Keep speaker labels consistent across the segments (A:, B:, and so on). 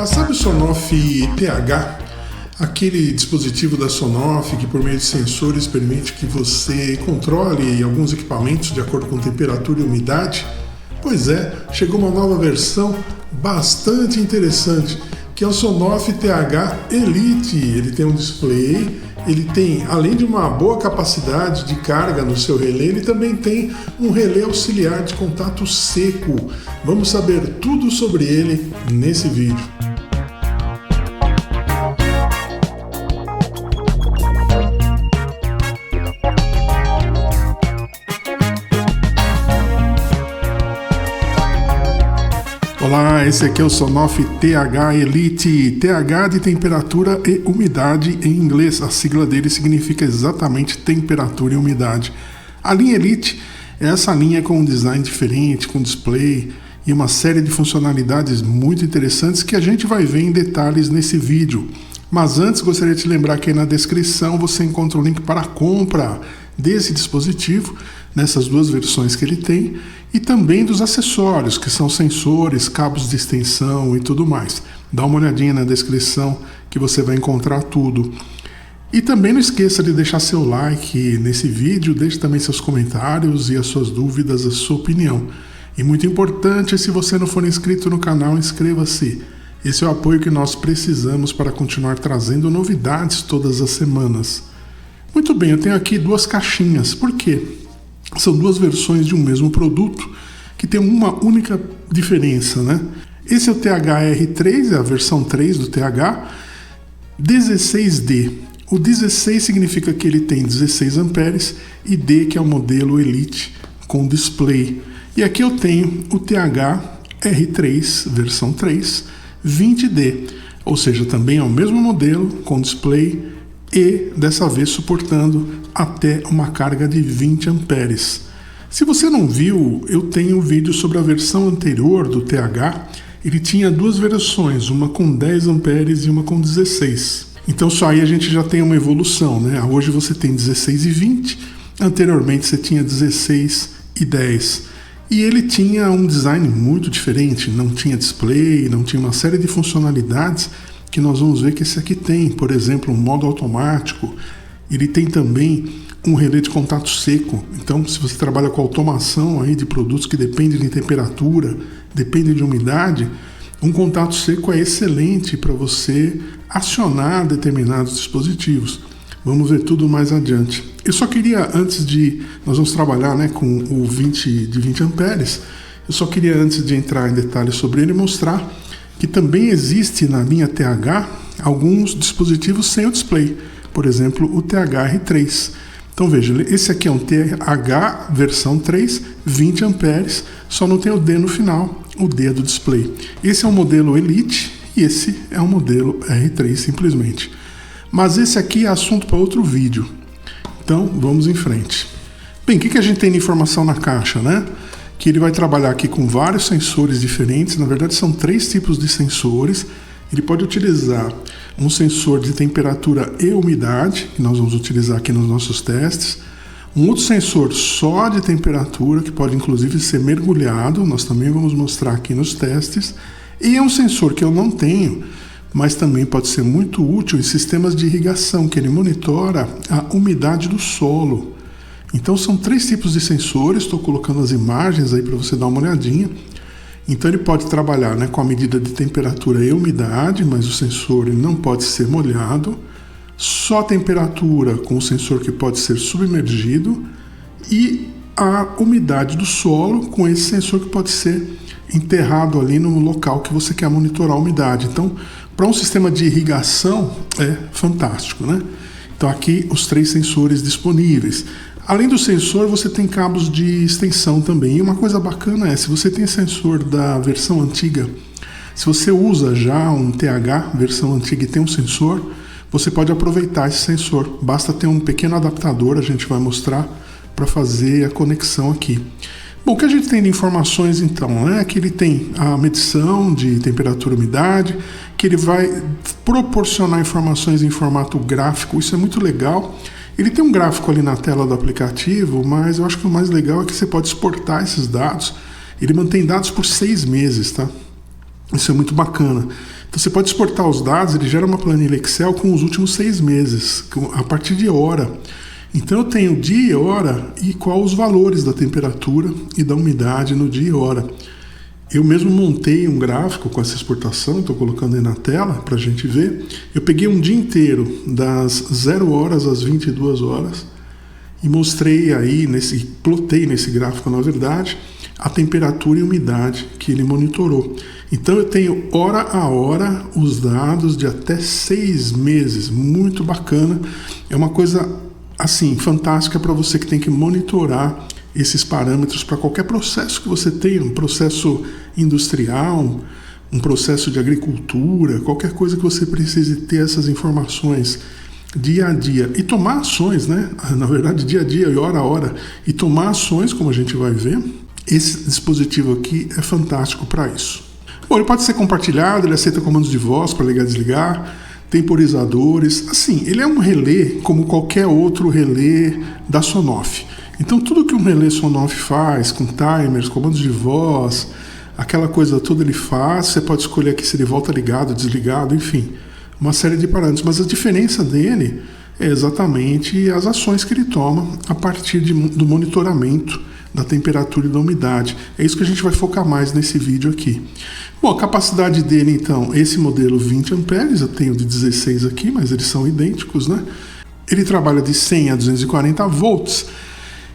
A: Sabe o Sonoff TH? Aquele dispositivo da Sonoff que por meio de sensores permite que você controle alguns equipamentos de acordo com temperatura e umidade? Pois é, chegou uma nova versão bastante interessante, que é o Sonoff TH Elite. Ele tem um display, ele tem, além de uma boa capacidade de carga no seu relé, ele também tem um relé auxiliar de contato seco. Vamos saber tudo sobre ele nesse vídeo. Olá, esse aqui é o Sonoff TH Elite, TH de temperatura e umidade em inglês. A sigla dele significa exatamente temperatura e umidade. A linha Elite é essa linha com um design diferente, com display e uma série de funcionalidades muito interessantes que a gente vai ver em detalhes nesse vídeo. Mas antes, gostaria de te lembrar que aí na descrição você encontra o link para a compra desse dispositivo, nessas duas versões que ele tem, e também dos acessórios, que são sensores, cabos de extensão e tudo mais. Dá uma olhadinha na descrição que você vai encontrar tudo. E também não esqueça de deixar seu like nesse vídeo, deixe também seus comentários e as suas dúvidas, a sua opinião. E muito importante, se você não for inscrito no canal, inscreva-se. Esse é o apoio que nós precisamos para continuar trazendo novidades todas as semanas. Muito bem, eu tenho aqui duas caixinhas. Por quê? São duas versões de um mesmo produto que tem uma única diferença, né? Esse é o TH-R3, é a versão 3 do TH, 16D. O 16 significa que ele tem 16 amperes e D, que é o modelo Elite com display. E aqui eu tenho o TH-R3, versão 3, 20D, ou seja, também é o mesmo modelo com display e dessa vez suportando até uma carga de 20 amperes. Se você não viu, eu tenho um vídeo sobre a versão anterior do TH. Ele tinha duas versões, uma com 10 amperes e uma com 16. Então só aí a gente já tem uma evolução, né? Hoje você tem 16 e 20, anteriormente você tinha 16 e 10. E ele tinha um design muito diferente, não tinha display, não tinha uma série de funcionalidades que nós vamos ver que esse aqui tem, por exemplo, um modo automático. Ele tem também um relé de contato seco. Então, se você trabalha com automação aí de produtos que dependem de temperatura, dependem de umidade, um contato seco é excelente para você acionar determinados dispositivos. Vamos ver tudo mais adiante. Eu só queria, nós vamos trabalhar, né, com o 20 amperes, eu só queria, antes de entrar em detalhes sobre ele, mostrar que também existe na linha TH alguns dispositivos sem o display, por exemplo, o TH-R3. Então veja, esse aqui é um TH versão 3, 20 amperes, só não tem o D no final, o D é do display. Esse é um modelo Elite e esse é um modelo R3 simplesmente. Mas esse aqui é assunto para outro vídeo, então vamos em frente. Bem, o que a gente tem de informação na caixa, né? Que ele vai trabalhar aqui com vários sensores diferentes, na verdade são 3 tipos de sensores. Ele pode utilizar um sensor de temperatura e umidade, que nós vamos utilizar aqui nos nossos testes, um outro sensor só de temperatura, que pode inclusive ser mergulhado, nós também vamos mostrar aqui nos testes, e um sensor que eu não tenho, mas também pode ser muito útil em sistemas de irrigação, que ele monitora a umidade do solo. Então são 3 tipos de sensores, estou colocando as imagens aí para você dar uma olhadinha. Então ele pode trabalhar, né, com a medida de temperatura e umidade, mas o sensor ele não pode ser molhado. Só temperatura com o sensor que pode ser submergido e a umidade do solo com esse sensor que pode ser enterrado ali no local que você quer monitorar a umidade. Então, para um sistema de irrigação é fantástico, né? Então aqui os 3 sensores disponíveis. Além do sensor, você tem cabos de extensão também. E uma coisa bacana é, se você tem sensor da versão antiga, se você usa já um TH versão antiga e tem um sensor, você pode aproveitar esse sensor. Basta ter um pequeno adaptador, a gente vai mostrar, para fazer a conexão aqui. Bom, o que a gente tem de informações então, é que ele tem a medição de temperatura e umidade, que ele vai proporcionar informações em formato gráfico, isso é muito legal. Ele tem um gráfico ali na tela do aplicativo, mas eu acho que o mais legal é que você pode exportar esses dados. Ele mantém dados por 6 meses, tá? Isso é muito bacana. Então você pode exportar os dados, ele gera uma planilha Excel com os últimos 6 meses, a partir de hora. Então eu tenho dia e hora e qual os valores da temperatura e da umidade no dia e hora. Eu mesmo montei um gráfico com essa exportação, estou colocando aí na tela para a gente ver. Eu peguei um dia inteiro, das 0 horas às 22 horas, e mostrei aí, plotei nesse gráfico, na verdade, a temperatura e umidade que ele monitorou. Então eu tenho hora a hora os dados de até 6 meses, muito bacana. É uma coisa assim fantástica para você que tem que monitorar esses parâmetros para qualquer processo que você tenha, um processo industrial, um processo de agricultura, qualquer coisa que você precise ter essas informações dia a dia e tomar ações, né? Na verdade, dia a dia e hora a hora, e tomar ações, como a gente vai ver. Esse dispositivo aqui é fantástico para isso. Bom, ele pode ser compartilhado, ele aceita comandos de voz para ligar e desligar, temporizadores. Assim, ele é um relé como qualquer outro relé da Sonoff. Então, tudo que um relé Sonoff faz, com timers, comandos de voz, aquela coisa toda ele faz. Você pode escolher aqui se ele volta ligado, desligado, enfim, uma série de parâmetros. Mas a diferença dele é exatamente as ações que ele toma a partir do monitoramento da temperatura e da umidade. É isso que a gente vai focar mais nesse vídeo aqui. Bom, a capacidade dele, então, esse modelo 20 amperes, eu tenho de 16 aqui, mas eles são idênticos, né? Ele trabalha de 100 a 240 volts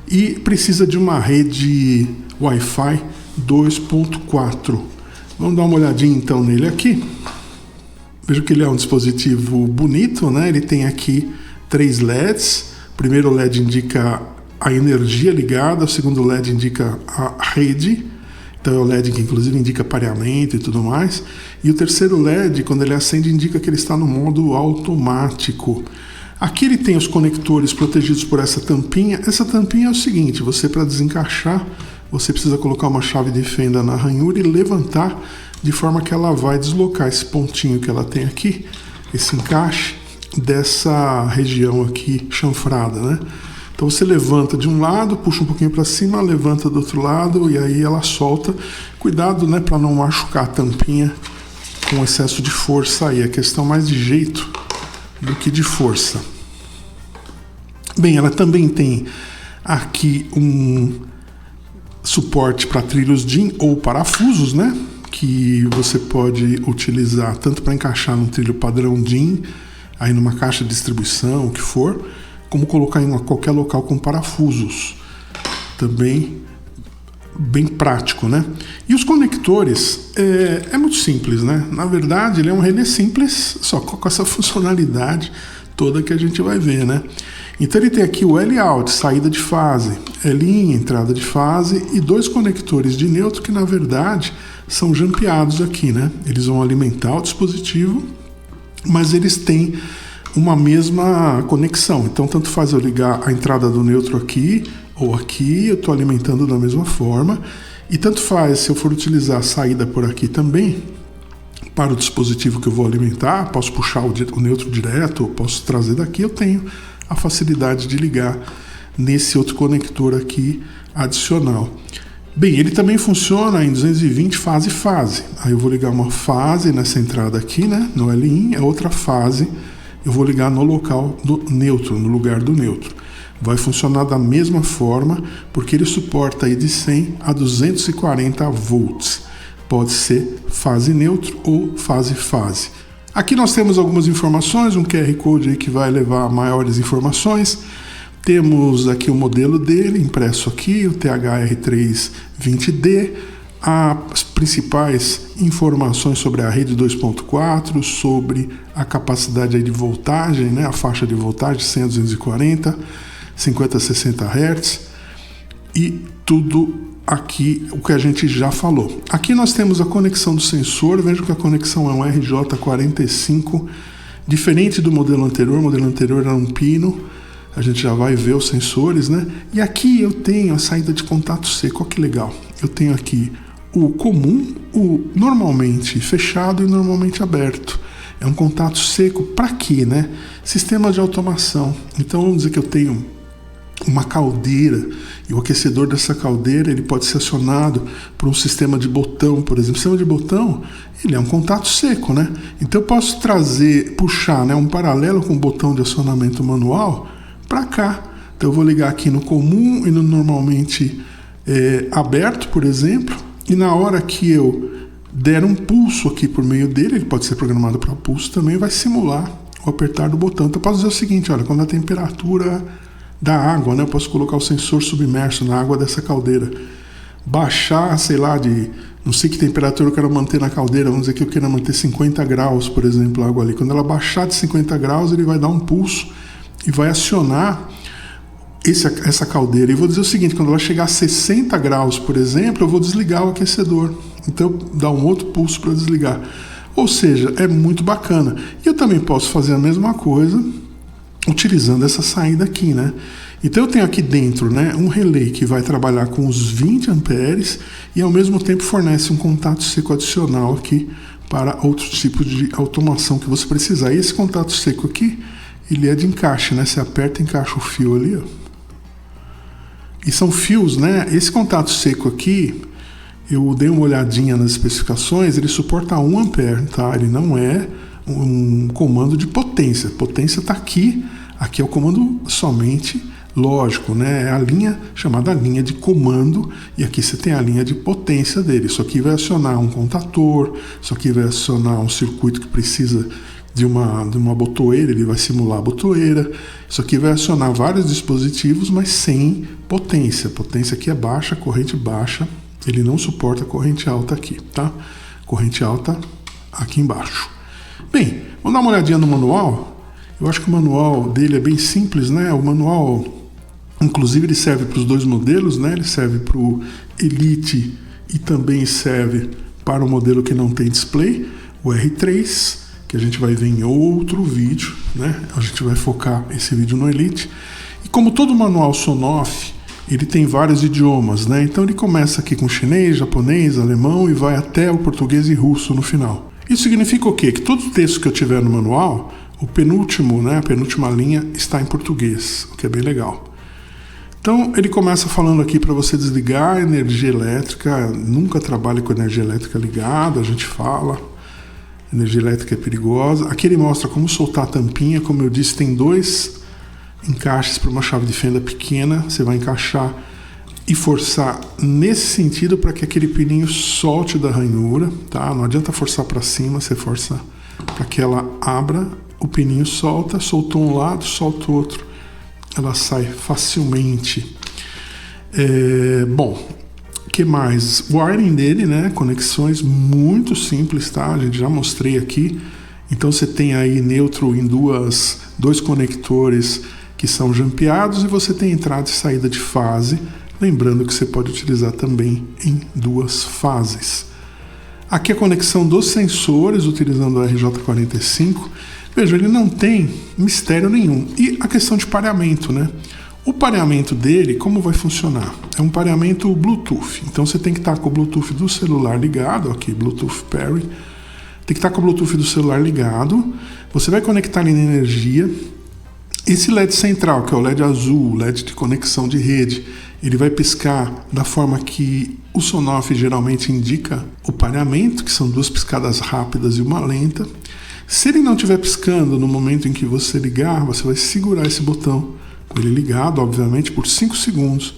A: e precisa de uma rede Wi-Fi 2.4. Vamos dar uma olhadinha, então, nele aqui. Veja que ele é um dispositivo bonito, né? Ele tem aqui 3 LEDs. O primeiro LED indica a energia ligada, o segundo LED indica a rede, então é o LED que inclusive indica pareamento e tudo mais, e o terceiro LED, quando ele acende, indica que ele está no modo automático. Aqui ele tem os conectores protegidos por essa tampinha. Essa tampinha é o seguinte, você, para desencaixar, você precisa colocar uma chave de fenda na ranhura e levantar de forma que ela vai deslocar esse pontinho que ela tem aqui, esse encaixe dessa região aqui chanfrada, né? Então você levanta de um lado, puxa um pouquinho para cima, levanta do outro lado e aí ela solta. Cuidado, né, para não machucar a tampinha com excesso de força aí. É questão mais de jeito do que de força. Bem, ela também tem aqui um suporte para trilhos DIN ou parafusos, né, que você pode utilizar tanto para encaixar num trilho padrão DIN, aí numa caixa de distribuição, o que for, como colocar em qualquer local com parafusos. Também bem prático, né? E os conectores é muito simples, né? Na verdade, ele é um relé simples, só com essa funcionalidade toda que a gente vai ver, né? Então ele tem aqui o L-out, saída de fase, L-in, entrada de fase, e 2 conectores de neutro que, na verdade, são jampeados aqui, né? Eles vão alimentar o dispositivo, mas eles têm uma mesma conexão. Então, tanto faz eu ligar a entrada do neutro aqui ou aqui, eu estou alimentando da mesma forma. E tanto faz se eu for utilizar a saída por aqui também, para o dispositivo que eu vou alimentar, posso puxar o neutro direto, ou posso trazer daqui, eu tenho a facilidade de ligar nesse outro conector aqui adicional. Bem, ele também funciona em 220 fase-fase. Aí eu vou ligar uma fase nessa entrada aqui, né, no L-in, é outra fase. Eu vou ligar no local do neutro, no lugar do neutro. Vai funcionar da mesma forma, porque ele suporta aí de 100 a 240 volts. Pode ser fase neutro ou fase-fase. Aqui nós temos algumas informações, um QR Code aí que vai levar a maiores informações. Temos aqui o modelo dele, impresso aqui, o THR320D. As principais informações sobre a rede 2.4, sobre a capacidade aí de voltagem, né, a faixa de voltagem 100 a 240, 50 a 60 Hz e tudo aqui o que a gente já falou. Aqui nós temos a conexão do sensor, veja que a conexão é um RJ45, diferente do modelo anterior. O modelo anterior era um pino, a gente já vai ver os sensores, né? E aqui eu tenho a saída de contato seco, olha que legal. Eu tenho aqui o comum, o normalmente fechado e normalmente aberto. É um contato seco para quê, né? Sistema de automação. Então vamos dizer que eu tenho uma caldeira e o aquecedor dessa caldeira ele pode ser acionado por um sistema de botão, por exemplo. O sistema de botão ele é um contato seco, né? Então eu posso puxar, né, um paralelo com o botão de acionamento manual para cá. Então eu vou ligar aqui no comum e no normalmente aberto, por exemplo, e na hora que eu der um pulso aqui por meio dele, ele pode ser programado para pulso também, vai simular o apertar do botão. Então eu posso dizer o seguinte, olha, quando a temperatura da água, né, eu posso colocar o sensor submerso na água dessa caldeira, baixar, sei lá, não sei que temperatura eu quero manter na caldeira, vamos dizer que eu queira manter 50 graus, por exemplo, a água ali. Quando ela baixar de 50 graus, ele vai dar um pulso e vai acionar essa caldeira. E vou dizer o seguinte, quando ela chegar a 60 graus, por exemplo, eu vou desligar o aquecedor. Então, dá um outro pulso para desligar. Ou seja, é muito bacana. E eu também posso fazer a mesma coisa utilizando essa saída aqui, né? Então eu tenho aqui dentro, né, um relé que vai trabalhar com os 20 amperes e ao mesmo tempo fornece um contato seco adicional aqui para outros tipos de automação que você precisar. E esse contato seco aqui, ele é de encaixe, né? Você aperta e encaixa o fio ali, ó. E são fios, né? Esse contato seco aqui, eu dei uma olhadinha nas especificações, ele suporta 1 ampere, tá? Ele não é um comando de potência. Potência está aqui é o comando somente lógico, né? É a linha chamada linha de comando e aqui você tem a linha de potência dele. Isso aqui vai acionar um contator, isso aqui vai acionar um circuito que precisa de uma botoeira, ele vai simular a botoeira. Isso aqui vai acionar vários dispositivos, mas sem potência. A potência aqui é baixa, corrente baixa. Ele não suporta corrente alta aqui, tá? Corrente alta aqui embaixo. Bem, vamos dar uma olhadinha no manual. Eu acho que o manual dele é bem simples, né? O manual, inclusive, ele serve para os dois modelos, né? Ele serve para o Elite e também serve para o modelo que não tem display, o R3, que a gente vai ver em outro vídeo, né? A gente vai focar esse vídeo no Elite. E como todo manual Sonoff, ele tem vários idiomas, né? Então ele começa aqui com chinês, japonês, alemão e vai até o português e russo no final. Isso significa o quê? Que todo o texto que eu tiver no manual, o penúltimo, né, a penúltima linha está em português, o que é bem legal. Então ele começa falando aqui para você desligar a energia elétrica, nunca trabalhe com energia elétrica ligada, a gente fala. Energia elétrica é perigosa. Aqui ele mostra como soltar a tampinha. Como eu disse, tem 2 encaixes para uma chave de fenda pequena. Você vai encaixar e forçar nesse sentido para que aquele pininho solte da ranhura, tá? Não adianta forçar para cima, você força para que ela abra, o pininho solta, soltou um lado, solta o outro. Ela sai facilmente. Bom, o que mais? O wiring dele, né? Conexões muito simples, tá? A gente já mostrei aqui. Então você tem aí neutro em dois conectores que são jampeados e você tem entrada e saída de fase. Lembrando que você pode utilizar também em 2 fases. Aqui a conexão dos sensores utilizando o RJ45. Veja, ele não tem mistério nenhum. E a questão de pareamento, né? O pareamento dele, como vai funcionar? É um pareamento Bluetooth. Então você tem que estar com o Bluetooth do celular ligado, aqui, Bluetooth Parry. Tem que estar com o Bluetooth do celular ligado. Você vai conectar ele na energia. Esse LED central, que é o LED azul, LED de conexão de rede, ele vai piscar da forma que o Sonoff geralmente indica o pareamento, que são 2 piscadas rápidas e uma lenta. Se ele não estiver piscando no momento em que você ligar, você vai segurar esse botão com ele ligado, obviamente, por 5 segundos,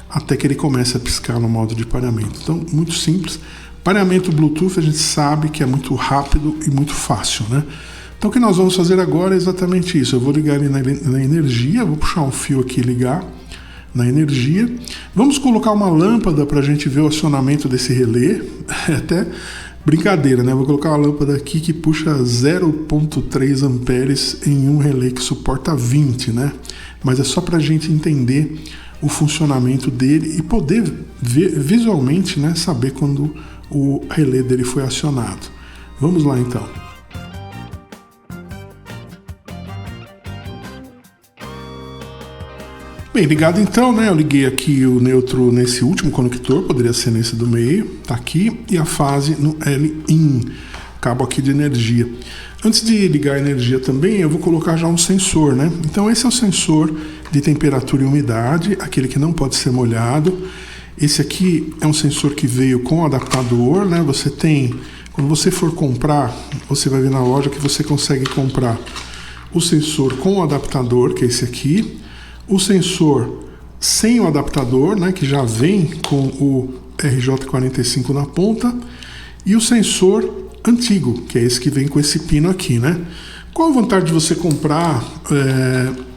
A: até que ele comece a piscar no modo de pareamento. Então, muito simples. Pareamento Bluetooth a gente sabe que é muito rápido e muito fácil, né? Então o que nós vamos fazer agora é exatamente isso. Eu vou ligar ele na energia, vou puxar um fio aqui e ligar na energia. Vamos colocar uma lâmpada para a gente ver o acionamento desse relé. É até brincadeira, né? Vou colocar uma lâmpada aqui que puxa 0,3 amperes em um relé que suporta 20, né? Mas é só para a gente entender o funcionamento dele e poder ver visualmente, né? Saber quando o relé dele foi acionado. Vamos lá então. Bem, ligado então, né? Eu liguei aqui o neutro nesse último conector, poderia ser nesse do meio, tá aqui, e a fase no L-in. cabo aqui de energia. Antes de ligar a energia também, eu vou colocar já um sensor, né? Então esse é o sensor de temperatura e umidade, aquele que não pode ser molhado. Esse aqui é um sensor que veio com adaptador, né? Você tem, quando você for comprar, você vai ver na loja que você consegue comprar o sensor com o adaptador, que é esse aqui, o sensor sem o adaptador, né? Que já vem com o RJ45 na ponta, e o sensor antigo, que é esse que vem com esse pino aqui, né? Qual a vantagem de você comprar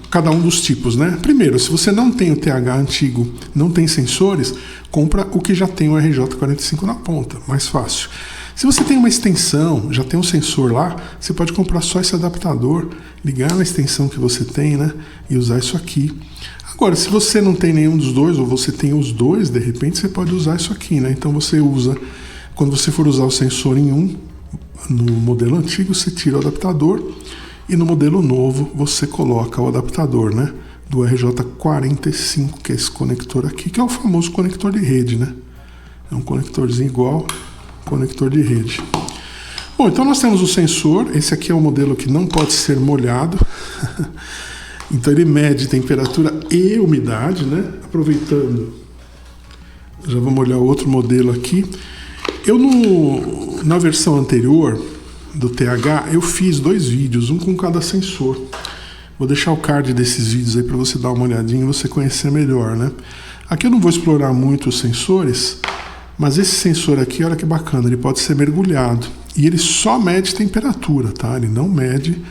A: cada um dos tipos, né? Primeiro, se você não tem o TH antigo, não tem sensores, compra o que já tem o RJ45 na ponta, mais fácil. Se você tem uma extensão, já tem um sensor lá, você pode comprar só esse adaptador, ligar na extensão que você tem, né? E usar isso aqui. Agora, se você não tem nenhum dos dois, ou você tem os dois, de repente você pode usar isso aqui, né? Então você usa, quando você for usar o sensor em um, no modelo antigo você tira o adaptador, e no modelo novo você coloca o adaptador, né? Do RJ45, que é esse conector aqui, que é o famoso conector de rede, né? É um conectorzinho igual conector de rede. Bom, então nós temos o sensor, esse aqui é o modelo que não pode ser molhado. Então ele mede temperatura e umidade, né? Aproveitando, já vamos olhar outro modelo aqui. Eu na versão anterior do TH, eu fiz 2 vídeos, um com cada sensor. Vou deixar o card desses vídeos aí para você dar uma olhadinha e você conhecer melhor, né? Aqui eu não vou explorar muito os sensores, mas esse sensor aqui, olha que bacana, ele pode ser mergulhado. E ele só mede temperatura, tá? Ele não mede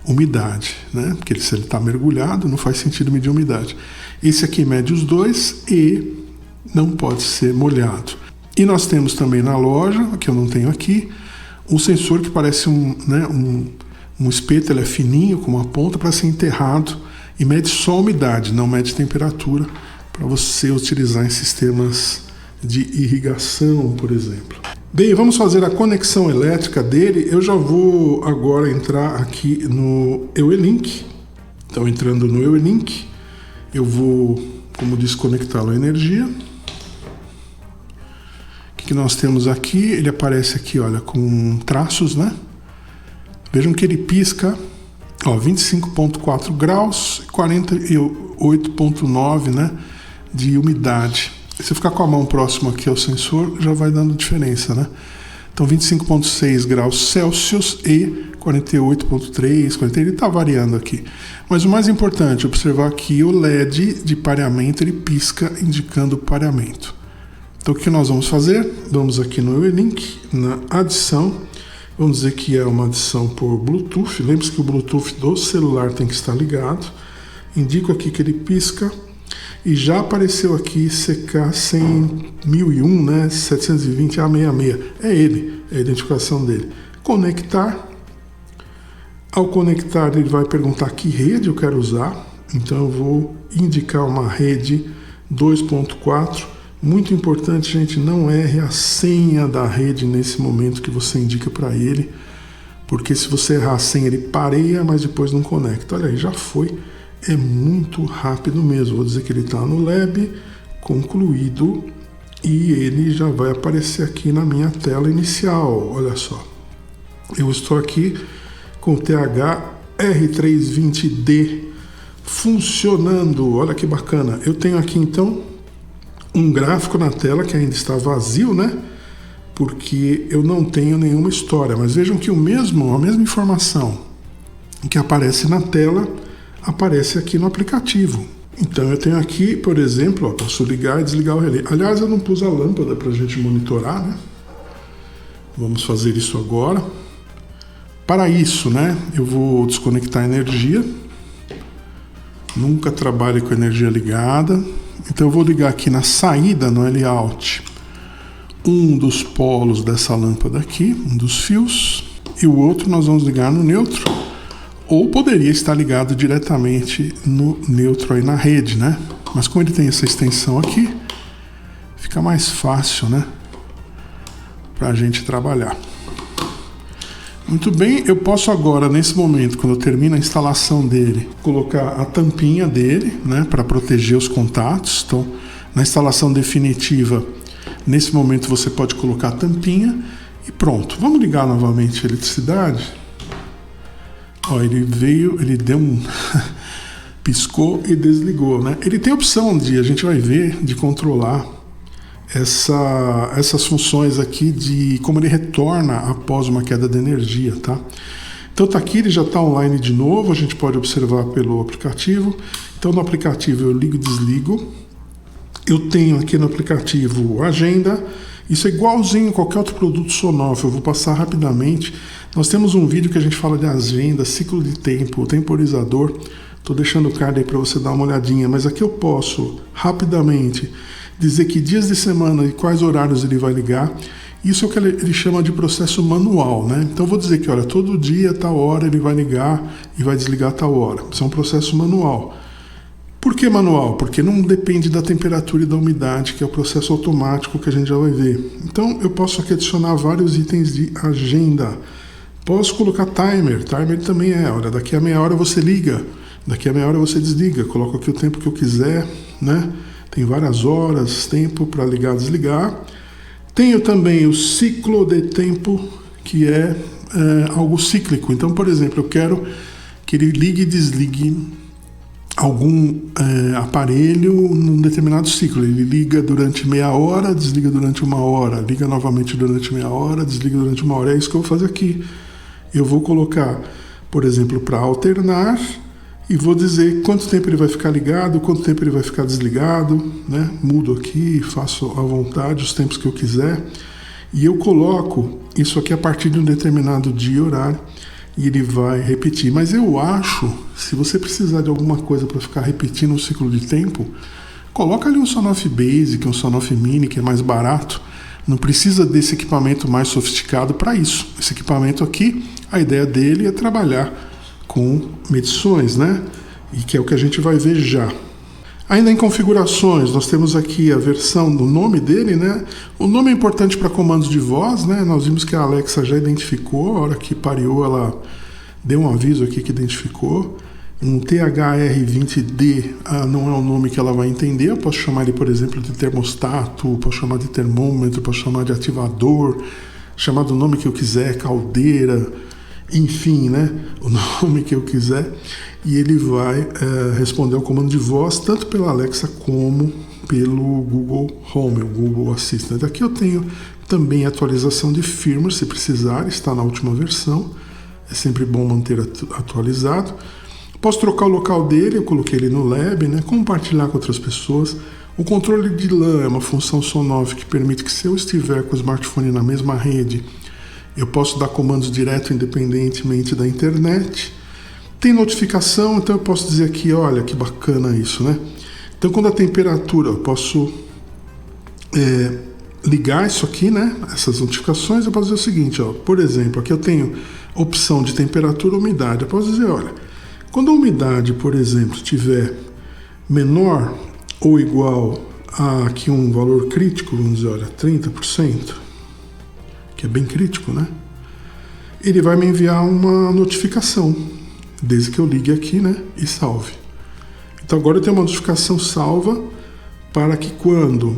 A: umidade, né? Porque se ele está mergulhado, não faz sentido medir umidade. Esse aqui mede os dois e não pode ser molhado. E nós temos também na loja, que eu não tenho aqui, um sensor que parece um espeto, ele é fininho, com uma ponta para ser enterrado e mede só a umidade, não mede temperatura, para você utilizar em sistemas de irrigação, por exemplo. Bem, vamos fazer a conexão elétrica dele. Eu já vou agora entrar aqui no EUELink. Então, entrando no EUELink, eu vou, como disse, conectá-lo à energia. O que nós temos aqui? Ele aparece aqui, olha, com traços, né? Vejam que ele pisca, ó, 25,4 graus, 48,9, né, de umidade. Se você ficar com a mão próxima aqui ao sensor, já vai dando diferença, né? Então 25,6 graus Celsius e 48,3, 40, ele está variando aqui. Mas o mais importante, observar que o LED de pareamento, ele pisca indicando o pareamento. Então o que nós vamos fazer? Vamos aqui no EUELink, na adição, vamos dizer que é uma adição por Bluetooth. Lembre-se que o Bluetooth do celular tem que estar ligado. Indico aqui que ele pisca. E já apareceu aqui CK1001, né, 720A66. É ele, é a identificação dele. Conectar. Ao conectar, ele vai perguntar que rede eu quero usar. Então eu vou indicar uma rede 2.4. Muito importante, gente, não erre a senha da rede nesse momento que você indica para ele. Porque se você errar a senha, ele pareia, mas depois não conecta. Olha aí, já foi. É muito rápido mesmo. Vou dizer que ele está no lab, concluído, e ele já vai aparecer aqui na minha tela inicial. Olha só. Eu estou aqui com o TH R320D funcionando. Olha que bacana. Eu tenho aqui então um gráfico na tela que ainda está vazio, né? Porque eu não tenho nenhuma história. Mas vejam que a mesma informação que aparece na tela aparece aqui no aplicativo. Então eu tenho aqui, por exemplo, ó, posso ligar e desligar o relé. Aliás, eu não pus a lâmpada para a gente monitorar, né? Vamos fazer isso agora. Para isso, né, eu vou desconectar a energia. Nunca trabalhe com energia ligada. Então eu vou ligar aqui na saída, no L-out, um dos polos dessa lâmpada aqui, um dos fios, e o outro nós vamos ligar no neutro. Ou poderia estar ligado diretamente no neutro aí na rede, né? Mas como ele tem essa extensão aqui, fica mais fácil, né? Para a gente trabalhar. Muito bem, eu posso agora, nesse momento, quando eu termino a instalação dele, colocar a tampinha dele, né? Para proteger os contatos. Então, na instalação definitiva, nesse momento você pode colocar a tampinha. E pronto, vamos ligar novamente a eletricidade. Ó, ele veio, ele deu um piscou e desligou, né? Ele tem a opção de, a gente vai ver, de controlar essas funções aqui de como ele retorna após uma queda de energia, tá? Então tá aqui, ele já está online de novo, a gente pode observar pelo aplicativo. Então no aplicativo eu ligo e desligo. Eu tenho aqui no aplicativo agenda. Isso é igualzinho a qualquer outro produto Sonoff, eu vou passar rapidamente. Nós temos um vídeo que a gente fala de agenda, ciclo de tempo, temporizador. Estou deixando o card aí para você dar uma olhadinha, mas aqui eu posso rapidamente dizer que dias de semana e quais horários ele vai ligar. Isso é o que ele chama de processo manual, né? Então eu vou dizer que, olha, todo dia, tal hora ele vai ligar e vai desligar tal hora. Isso é um processo manual. Por que manual? Porque não depende da temperatura e da umidade, que é o processo automático que a gente já vai ver. Então eu posso aqui adicionar vários itens de agenda. Posso colocar timer. Timer também olha, daqui a meia hora você liga, daqui a meia hora você desliga. Coloco aqui o tempo que eu quiser, né? Tem várias horas, tempo para ligar e desligar. Tenho também o ciclo de tempo, que é algo cíclico. Então, por exemplo, eu quero que ele ligue e desligue algum aparelho num determinado ciclo. Ele liga durante meia hora, desliga durante uma hora, liga novamente durante meia hora, desliga durante uma hora. É isso que eu vou fazer aqui. Eu vou colocar, por exemplo, para alternar e vou dizer quanto tempo ele vai ficar ligado, quanto tempo ele vai ficar desligado, né? Mudo aqui, faço à vontade os tempos que eu quiser e eu coloco isso aqui a partir de um determinado dia e horário e ele vai repetir. Mas eu acho, se você precisar de alguma coisa para ficar repetindo um ciclo de tempo, coloca ali um Sonoff Basic, um Sonoff Mini, que é mais barato. Não precisa desse equipamento mais sofisticado para isso. Esse equipamento aqui, a ideia dele é trabalhar com medições, né? E que é o que a gente vai ver já. Ainda em configurações, nós temos aqui a versão do nome dele, né? O nome é importante para comandos de voz, né? Nós vimos que a Alexa já identificou, a hora que pariu ela deu um aviso aqui que identificou. Um THR20D não é o nome que ela vai entender. Eu posso chamar ele, por exemplo, de termostato, posso chamar de termômetro, posso chamar de ativador, chamar do nome que eu quiser, caldeira, enfim, né? O nome que eu quiser. E ele vai responder ao comando de voz, tanto pela Alexa como pelo Google Home, o Google Assistant. Aqui eu tenho também atualização de firmware, se precisar, está na última versão. É sempre bom manter atualizado. Posso trocar o local dele, eu coloquei ele no Lab, né? Compartilhar com outras pessoas. O controle de LAN é uma função Sonoff que permite que, se eu estiver com o smartphone na mesma rede, eu posso dar comandos direto independentemente da internet. Tem notificação, então eu posso dizer aqui, olha que bacana isso, né? Então quando a temperatura, eu posso ligar isso aqui, né? Essas notificações, eu posso dizer o seguinte, ó, por exemplo, aqui eu tenho opção de temperatura e umidade. Eu posso dizer, olha, quando a umidade, por exemplo, estiver menor ou igual a aqui um valor crítico, vamos dizer, olha, 30%, que é bem crítico, né? Ele vai me enviar uma notificação, desde que eu ligue aqui, né? E salve. Então agora eu tenho uma notificação salva para que quando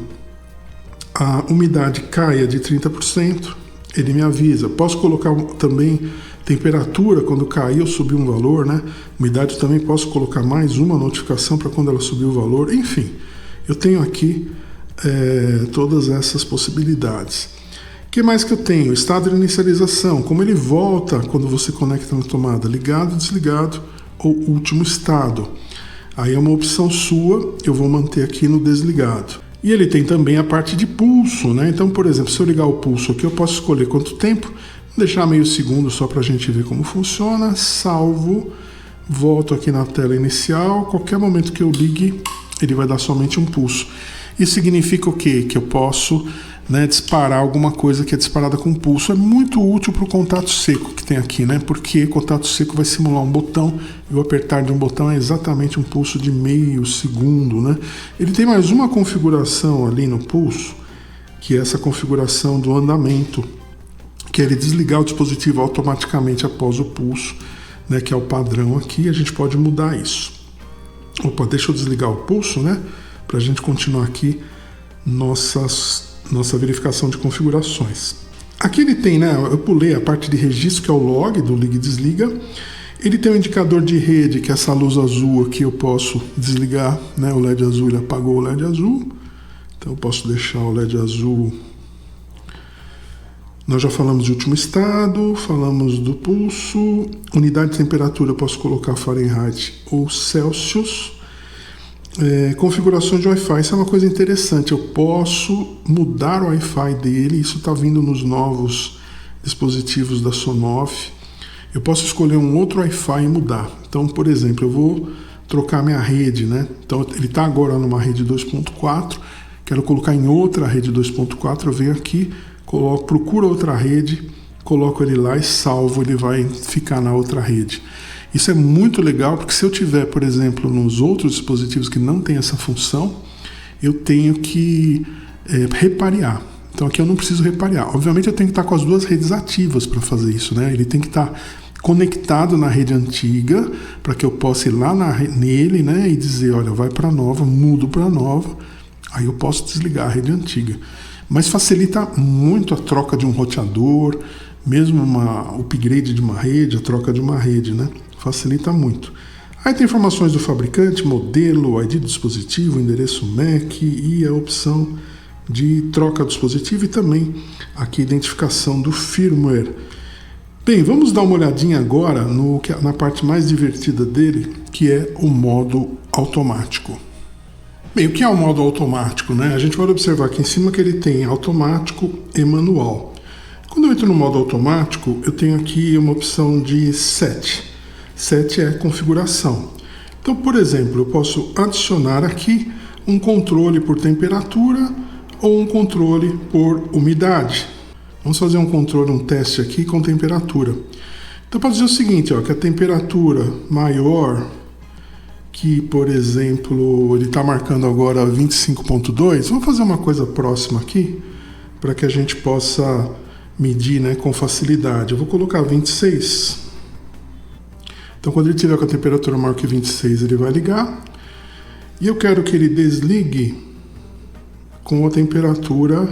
A: a umidade caia de 30%, ele me avisa. Posso colocar também temperatura quando cair ou subir um valor, né? Umidade também posso colocar mais uma notificação para quando ela subir o valor. Enfim, eu tenho aqui todas essas possibilidades. O que mais que eu tenho? Estado de inicialização, como ele volta quando você conecta na tomada, ligado, desligado ou último estado. Aí é uma opção sua, eu vou manter aqui no desligado. E ele tem também a parte de pulso, né? Então, por exemplo, se eu ligar o pulso aqui, eu posso escolher quanto tempo, deixar meio segundo só para a gente ver como funciona, salvo, volto aqui na tela inicial, qualquer momento que eu ligue, ele vai dar somente um pulso. Isso significa o quê? Que eu posso, né, disparar alguma coisa que é disparada com pulso. É muito útil para o contato seco que tem aqui, né? Porque contato seco vai simular um botão e o apertar de um botão é exatamente um pulso de meio segundo, né? Ele tem mais uma configuração ali no pulso, que é essa configuração do andamento, que é ele desligar o dispositivo automaticamente após o pulso, né? Que é o padrão aqui. A gente pode mudar isso. Opa, deixa eu desligar o pulso, né? Para a gente continuar aqui nossa verificação de configurações. Aqui ele tem, né, eu pulei a parte de registro, que é o log do liga e desliga. Ele tem um indicador de rede, que é essa luz azul aqui eu posso desligar, né, o LED azul, ele apagou o LED azul. Então eu posso deixar o LED azul. Nós já falamos de último estado, falamos do pulso, unidade de temperatura eu posso colocar Fahrenheit ou Celsius. Configurações de Wi-Fi, isso é uma coisa interessante, eu posso mudar o Wi-Fi dele, isso está vindo nos novos dispositivos da Sonoff. Eu posso escolher um outro Wi-Fi e mudar. Então, por exemplo, eu vou trocar minha rede, né? Então ele está agora numa rede 2.4, quero colocar em outra rede 2.4, eu venho aqui, procuro outra rede, coloco ele lá e salvo, ele vai ficar na outra rede. Isso é muito legal, porque se eu tiver, por exemplo, nos outros dispositivos que não tem essa função, eu tenho que reparear. Então aqui eu não preciso reparear. Obviamente eu tenho que estar com as duas redes ativas para fazer isso, né? Ele tem que estar conectado na rede antiga, para que eu possa ir lá nele, né, e dizer, olha, vai para a nova, mudo para a nova, aí eu posso desligar a rede antiga. Mas facilita muito a troca de um roteador, mesmo o upgrade de uma rede, a troca de uma rede, né? Facilita muito. Aí tem informações do fabricante, modelo, ID do dispositivo, endereço MAC e a opção de troca do dispositivo e também aqui a identificação do firmware. Bem, vamos dar uma olhadinha agora na parte mais divertida dele, que é o modo automático. Bem, o que é o modo automático, né? A gente pode observar aqui em cima que ele tem automático e manual. Quando eu entro no modo automático, eu tenho aqui uma opção de set. Set é configuração. Então, por exemplo, eu posso adicionar aqui um controle por temperatura ou um controle por umidade. Vamos fazer um teste aqui com temperatura. Então, pode dizer o seguinte, ó, que a temperatura maior, que, por exemplo, ele está marcando agora 25.2, vamos fazer uma coisa próxima aqui, para que a gente possa medir, né, com facilidade. Eu vou colocar 26. Então, quando ele tiver com a temperatura maior que 26, ele vai ligar. E eu quero que ele desligue com a temperatura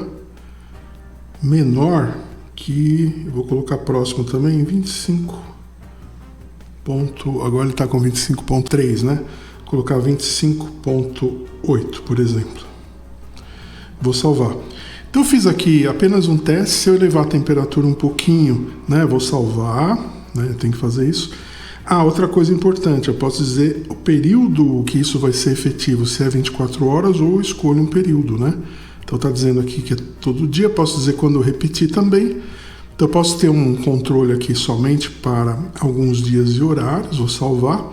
A: menor, que eu vou colocar próximo também, 25. Agora ele está com 25.3, né? Vou colocar 25.8, por exemplo. Vou salvar. Então eu fiz aqui apenas um teste. Se eu elevar a temperatura um pouquinho, né? Vou salvar, né? Eu tenho que fazer isso. Outra coisa importante, eu posso dizer o período que isso vai ser efetivo, se é 24 horas ou eu escolho um período, né? Então está dizendo aqui que é todo dia, posso dizer quando eu repetir também. Então eu posso ter um controle aqui somente para alguns dias e horários, vou salvar.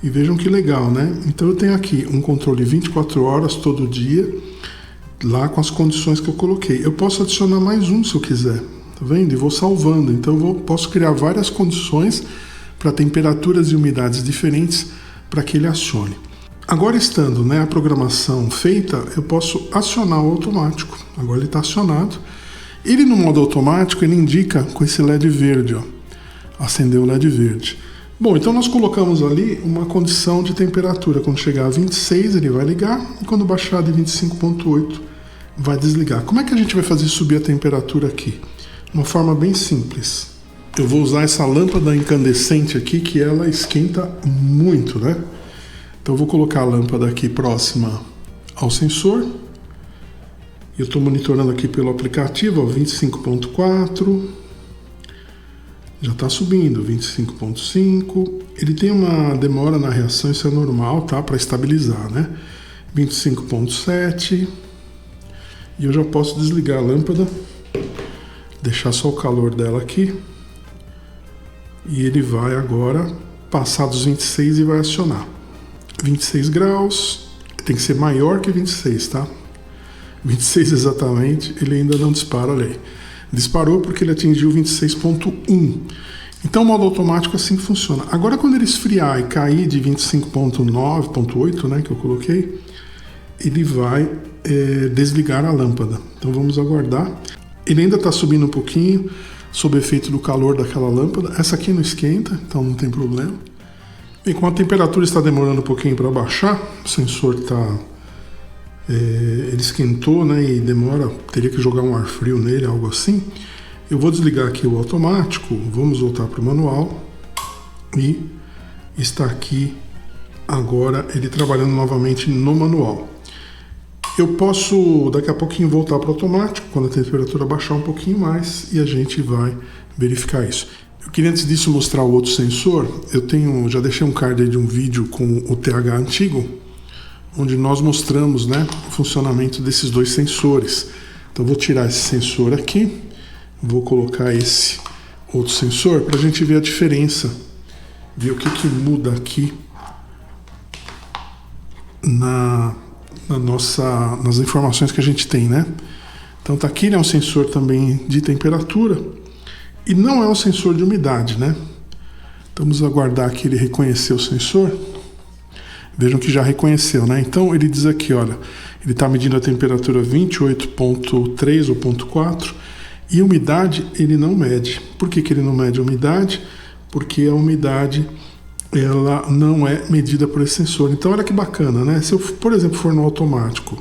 A: E vejam que legal, né? Então eu tenho aqui um controle 24 horas todo dia, lá com as condições que eu coloquei. Eu posso adicionar mais um se eu quiser, tá vendo? E vou salvando. Então eu posso criar várias condições para temperaturas e umidades diferentes para que ele acione. Agora, estando, né, a programação feita, eu posso acionar o automático. Agora ele está acionado. Ele no modo automático, ele indica com esse LED verde, ó, acendeu o LED verde. Bom, então nós colocamos ali uma condição de temperatura. Quando chegar a 26 ele vai ligar e quando baixar de 25.8 vai desligar. Como é que a gente vai fazer subir a temperatura aqui? Uma forma bem simples. Eu vou usar essa lâmpada incandescente aqui, que ela esquenta muito, né? Então eu vou colocar a lâmpada aqui próxima ao sensor. Eu estou monitorando aqui pelo aplicativo, ó, 25.4. Já está subindo, 25.5. Ele tem uma demora na reação, isso é normal, tá? Para estabilizar, né? 25.7. E eu já posso desligar a lâmpada, deixar só o calor dela aqui. E ele vai agora passar dos 26 e vai acionar. 26 graus, tem que ser maior que 26, tá? 26 exatamente, ele ainda não dispara, olha aí. Disparou porque ele atingiu 26.1. Então o modo automático assim funciona. Agora quando ele esfriar e cair de 25.9.8, né, que eu coloquei, ele vai desligar a lâmpada. Então vamos aguardar. Ele ainda está subindo um pouquinho, sob efeito do calor daquela lâmpada. Essa aqui não esquenta, então não tem problema. E como a temperatura está demorando um pouquinho para baixar, o sensor está... ele esquentou, né, e demora, teria que jogar um ar frio nele, algo assim. Eu vou desligar aqui o automático, vamos voltar para o manual e está aqui agora ele trabalhando novamente no manual. Eu posso daqui a pouquinho voltar para o automático, quando a temperatura baixar um pouquinho mais, e a gente vai verificar isso. Eu queria antes disso mostrar o outro sensor. Já deixei um card aí de um vídeo com o TH antigo, onde nós mostramos, né, o funcionamento desses dois sensores. Então vou tirar esse sensor aqui, vou colocar esse outro sensor para a gente ver a diferença, ver o que muda aqui nas informações que a gente tem, né? Então tá aqui, né, um sensor também de temperatura e não é um sensor de umidade, né? Então, vamos aguardar que ele reconhecer o sensor. Vejam que já reconheceu, né? Então ele diz aqui, olha, ele está medindo a temperatura 28.3 ou 0.4 e umidade ele não mede. Por que ele não mede a umidade? Porque a umidade ela não é medida por esse sensor. Então olha que bacana, né? Se eu, por exemplo, for no automático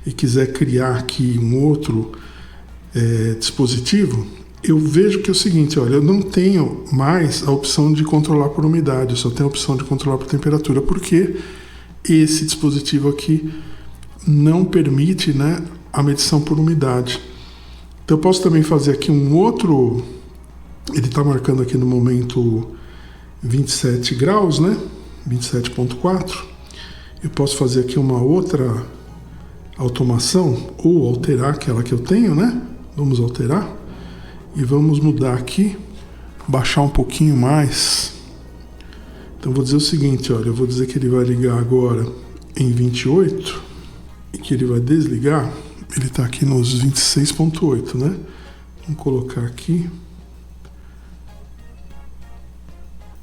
A: e quiser criar aqui um outro dispositivo, eu vejo que é o seguinte, olha, eu não tenho mais a opção de controlar por umidade, eu só tenho a opção de controlar por temperatura, porque esse dispositivo aqui não permite, né, a medição por umidade. Então eu posso também fazer aqui um outro, ele está marcando aqui no momento 27 graus, né, 27.4. Eu posso fazer aqui uma outra automação, ou alterar aquela que eu tenho, né, vamos alterar. E vamos mudar aqui, baixar um pouquinho mais. Então vou dizer o seguinte, olha, eu vou dizer que ele vai ligar agora em 28 e que ele vai desligar, ele está aqui nos 26.8, né? Vamos colocar aqui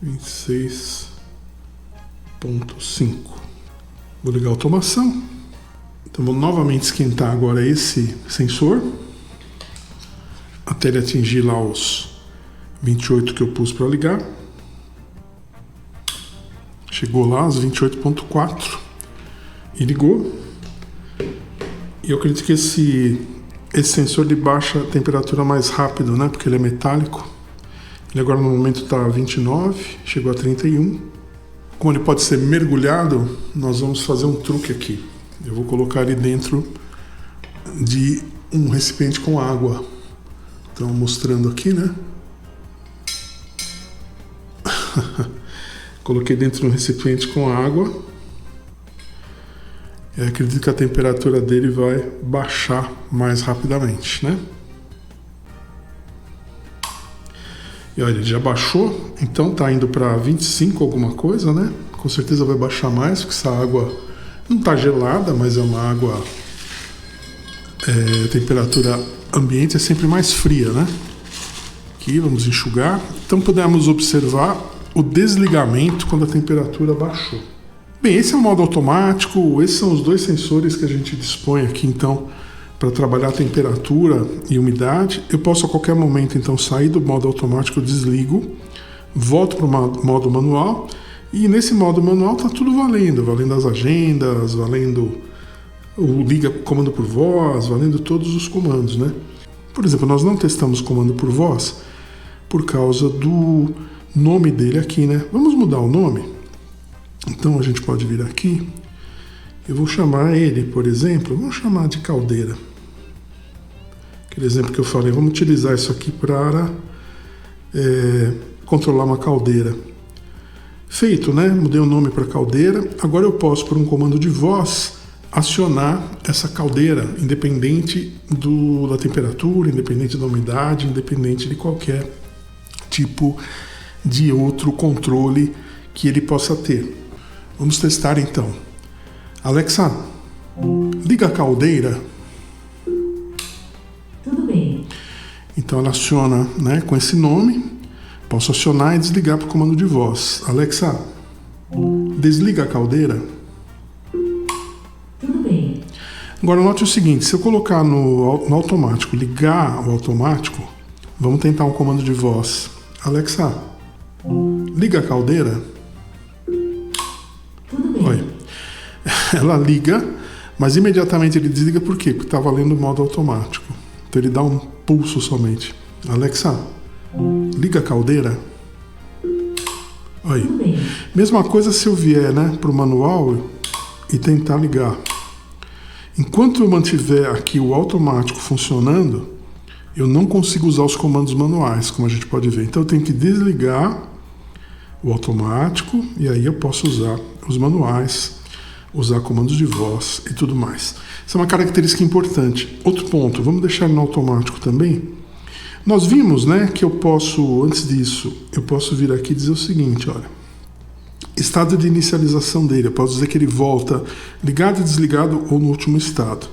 A: 26.5. Vou ligar a automação. Então vou novamente esquentar agora esse sensor até ele atingir lá os 28 que eu pus para ligar. Chegou lá aos 28.4 e ligou. E eu acredito que esse sensor ele baixa a temperatura mais rápido, né? Porque ele é metálico. Ele agora no momento está a 29, chegou a 31. Como ele pode ser mergulhado, nós vamos fazer um truque aqui. Eu vou colocar ele dentro de um recipiente com água. Então, mostrando aqui, né? Coloquei dentro de um recipiente com água. E acredito que a temperatura dele vai baixar mais rapidamente, né? E olha, ele já baixou, então tá indo para 25 alguma coisa, né? Com certeza vai baixar mais, porque essa água não tá gelada, mas é uma água... temperatura ambiente é sempre mais fria, né? Aqui vamos enxugar. Então podemos observar o desligamento quando a temperatura baixou. Bem, esse é o modo automático. Esses são os dois sensores que a gente dispõe aqui, então, para trabalhar a temperatura e umidade. Eu posso a qualquer momento, então, sair do modo automático, eu desligo, volto para o modo manual e nesse modo manual tá tudo valendo as agendas, valendo o liga comando por voz, valendo todos os comandos, né? Por exemplo, nós não testamos comando por voz por causa do nome dele aqui, né? Vamos mudar o nome? Então a gente pode vir aqui, eu vou chamar ele, por exemplo, vamos chamar de caldeira. Aquele exemplo que eu falei, vamos utilizar isso aqui para controlar uma caldeira. Feito, né? Mudei o nome para caldeira. Agora eu posso, por um comando de voz, acionar essa caldeira, independente da temperatura, independente da umidade, independente de qualquer tipo de outro controle que ele possa ter. Vamos testar então. Alexa, liga a caldeira.
B: Tudo bem.
A: Então ela aciona, né, com esse nome. Posso acionar e desligar por comando de voz. Alexa, desliga a caldeira. Agora note o seguinte, se eu colocar no automático, ligar o automático, vamos tentar um comando de voz. Alexa, liga a caldeira.
B: Tudo bem.
A: Olha, ela liga, mas imediatamente ele desliga por quê? Porque está valendo o modo automático. Então ele dá um pulso somente. Alexa, liga a caldeira. Aí. Mesma coisa se eu vier, né, para o manual e tentar ligar. Enquanto eu mantiver aqui o automático funcionando, eu não consigo usar os comandos manuais, como a gente pode ver. Então eu tenho que desligar o automático e aí eu posso usar os manuais, usar comandos de voz e tudo mais. Essa é uma característica importante. Outro ponto, vamos deixar no automático também. Nós vimos, né, que eu posso, antes disso, eu posso vir aqui e dizer o seguinte, olha, estado de inicialização dele, eu posso dizer que ele volta ligado, desligado ou no último estado.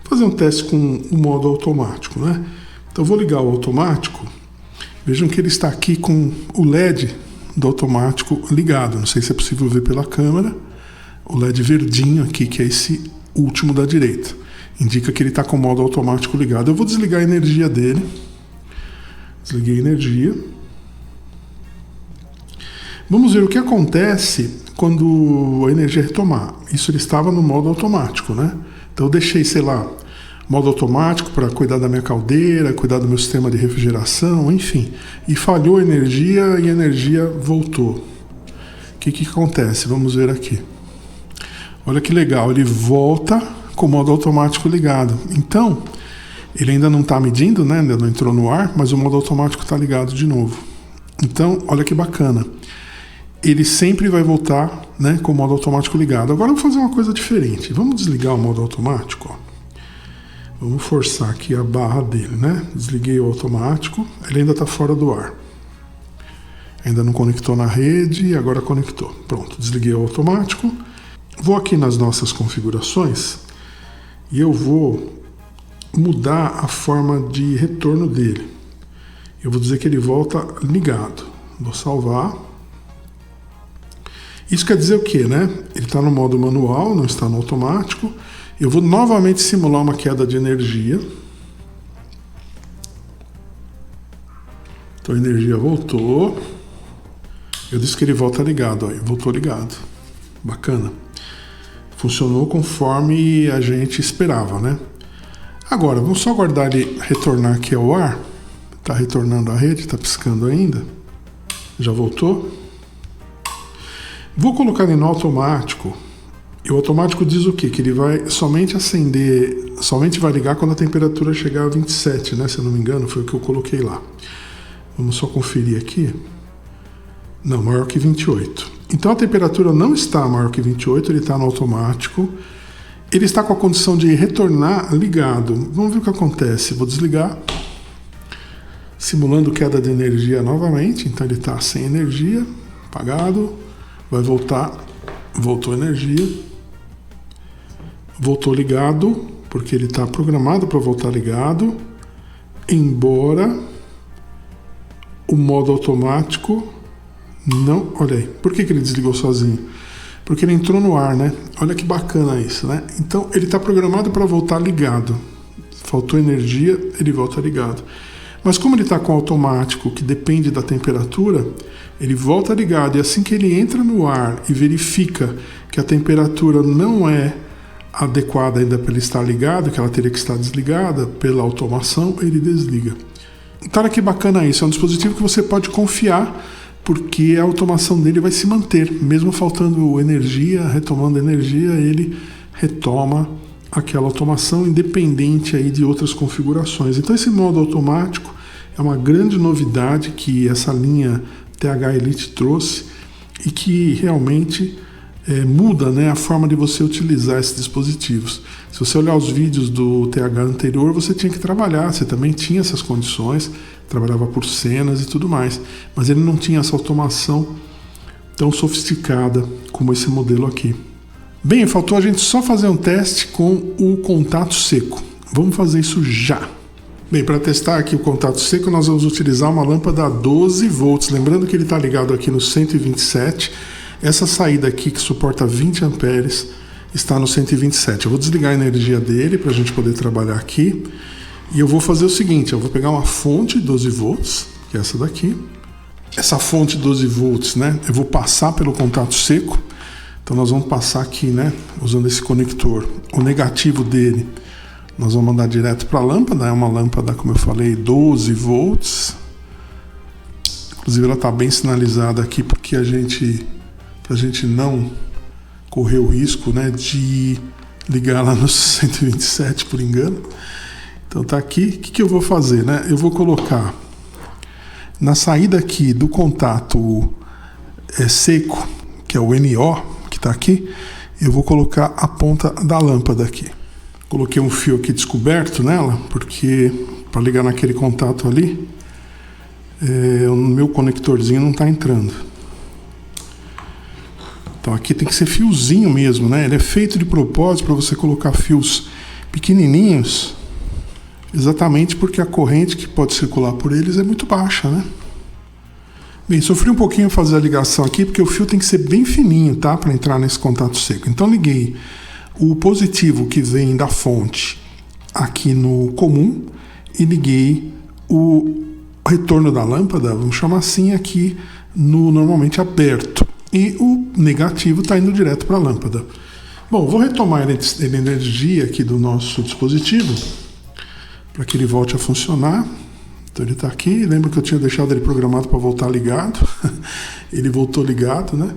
A: Vou fazer um teste com o modo automático, né? Então eu vou ligar o automático, vejam que ele está aqui com o LED do automático ligado, não sei se é possível ver pela câmera, o LED verdinho aqui, que é esse último da direita, indica que ele está com o modo automático ligado. Eu vou desligar a energia dele, desliguei a energia. Vamos ver o que acontece quando a energia retomar. Isso ele estava no modo automático, né? Então eu deixei, sei lá, modo automático para cuidar da minha caldeira, cuidar do meu sistema de refrigeração, enfim. E falhou a energia e a energia voltou. O que acontece? Vamos ver aqui. Olha que legal, ele volta com o modo automático ligado. Então, ele ainda não está medindo, né? Ainda não entrou no ar, mas o modo automático está ligado de novo. Então, olha que bacana. Ele sempre vai voltar, né, com o modo automático ligado. Agora eu vou fazer uma coisa diferente. Vamos desligar o modo automático, ó. Vamos forçar aqui a barra dele, né? Desliguei o automático, ele ainda está fora do ar. Ainda não conectou na rede e agora conectou. Pronto, desliguei o automático. Vou aqui nas nossas configurações e eu vou mudar a forma de retorno dele. Eu vou dizer que ele volta ligado. Vou salvar. Isso quer dizer o quê, né? Ele está no modo manual, não está no automático. Eu vou novamente simular uma queda de energia. Então a energia voltou. Eu disse que ele volta ligado, ó, voltou ligado. Bacana. Funcionou conforme a gente esperava, né? Agora, vamos só aguardar ele retornar aqui ao ar. Está retornando à rede, está piscando ainda. Já voltou. Vou colocar ele no automático. E o automático diz o quê? Que ele vai somente acender, somente vai ligar quando a temperatura chegar a 27, né? Se eu não me engano, foi o que eu coloquei lá. Vamos só conferir aqui. Não, maior que 28. Então a temperatura não está maior que 28, ele está no automático. Ele está com a condição de retornar ligado. Vamos ver o que acontece. Vou desligar. Simulando queda de energia novamente. Então ele está sem energia, apagado. Vai voltar. Voltou energia. Voltou ligado, porque ele está programado para voltar ligado. Embora o modo automático não... Olha aí, por que ele desligou sozinho? Porque ele entrou no ar, né? Olha que bacana isso, né? Então ele está programado para voltar ligado. Faltou energia, ele volta ligado. Mas como ele está com automático, que depende da temperatura, ele volta ligado. E assim que ele entra no ar e verifica que a temperatura não é adequada ainda para ele estar ligado, que ela teria que estar desligada pela automação, ele desliga. Então olha que bacana isso. É um dispositivo que você pode confiar, porque a automação dele vai se manter. Mesmo faltando energia, retomando energia, ele retoma aquela automação independente aí de outras configurações. Então esse modo automático é uma grande novidade que essa linha TH Elite trouxe e que realmente muda, né, a forma de você utilizar esses dispositivos. Se você olhar os vídeos do TH anterior, você tinha que trabalhar, você também tinha essas condições, trabalhava por cenas e tudo mais, mas ele não tinha essa automação tão sofisticada como esse modelo aqui. Bem, faltou a gente só fazer um teste com o contato seco. Vamos fazer isso já. Bem, para testar aqui o contato seco, nós vamos utilizar uma lâmpada 12 volts. Lembrando que ele está ligado aqui no 127. Essa saída aqui, que suporta 20 amperes, está no 127. Eu vou desligar a energia dele para a gente poder trabalhar aqui. E eu vou fazer o seguinte, eu vou pegar uma fonte 12 volts, que é essa daqui. Essa fonte 12 volts, né, eu vou passar pelo contato seco. Então nós vamos passar aqui, né, usando esse conector, o negativo dele Nós vamos mandar direto para a lâmpada, é uma lâmpada, como eu falei, 12 volts. Inclusive ela está bem sinalizada aqui porque pra gente não correr o risco, né, de ligar lá no 127 por engano. Então tá aqui, o que eu vou fazer, né? Eu vou colocar na saída aqui do contato seco, que é o NO, que está aqui, eu vou colocar a ponta da lâmpada aqui. Coloquei um fio aqui descoberto nela, porque para ligar naquele contato ali, o meu conectorzinho não está entrando. Então aqui tem que ser fiozinho mesmo, né? Ele é feito de propósito para você colocar fios pequenininhos, exatamente porque a corrente que pode circular por eles é muito baixa, né? Bem, sofri um pouquinho fazer a ligação aqui, porque o fio tem que ser bem fininho, tá? Para entrar nesse contato seco. Então liguei o positivo que vem da fonte aqui no comum e liguei o retorno da lâmpada, vamos chamar assim, aqui no normalmente aberto. E o negativo está indo direto para a lâmpada. Bom, vou retomar a energia aqui do nosso dispositivo para que ele volte a funcionar. Então ele está aqui. Lembra que eu tinha deixado ele programado para voltar ligado? Ele voltou ligado, né?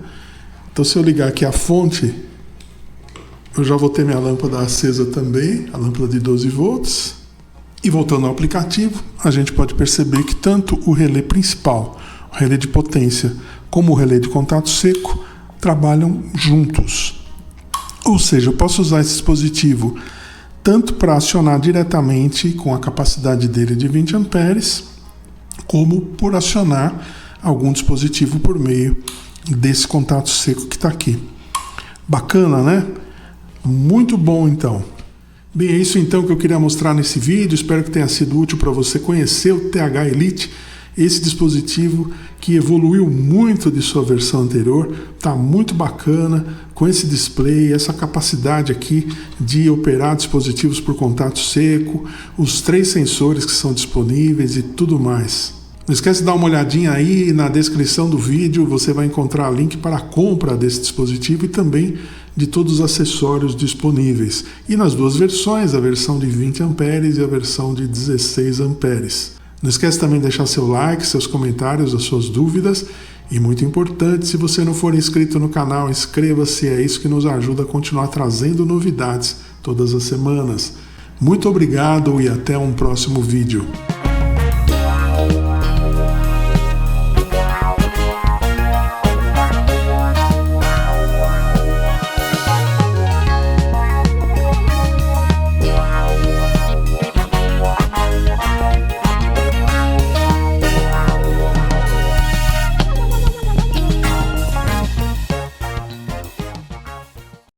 A: Então se eu ligar aqui a fonte, eu já vou ter minha lâmpada acesa também, a lâmpada de 12 volts. E voltando ao aplicativo, a gente pode perceber que tanto o relé principal, o relé de potência, como o relé de contato seco, trabalham juntos. Ou seja, eu posso usar esse dispositivo tanto para acionar diretamente com a capacidade dele de 20 amperes, como por acionar algum dispositivo por meio desse contato seco que está aqui. Bacana, né? Muito bom, então. Bem, é isso então que eu queria mostrar nesse vídeo. Espero que tenha sido útil para você conhecer o TH Elite, esse dispositivo que evoluiu muito de sua versão anterior. Está muito bacana com esse display, essa capacidade aqui de operar dispositivos por contato seco, os 3 sensores que são disponíveis e tudo mais. Não esquece de dar uma olhadinha aí na descrição do vídeo, você vai encontrar link para a compra desse dispositivo e também de todos os acessórios disponíveis. E nas duas versões, a versão de 20 amperes e a versão de 16 amperes. Não esquece também de deixar seu like, seus comentários, as suas dúvidas. E muito importante, se você não for inscrito no canal, inscreva-se, é isso que nos ajuda a continuar trazendo novidades todas as semanas. Muito obrigado e até um próximo vídeo.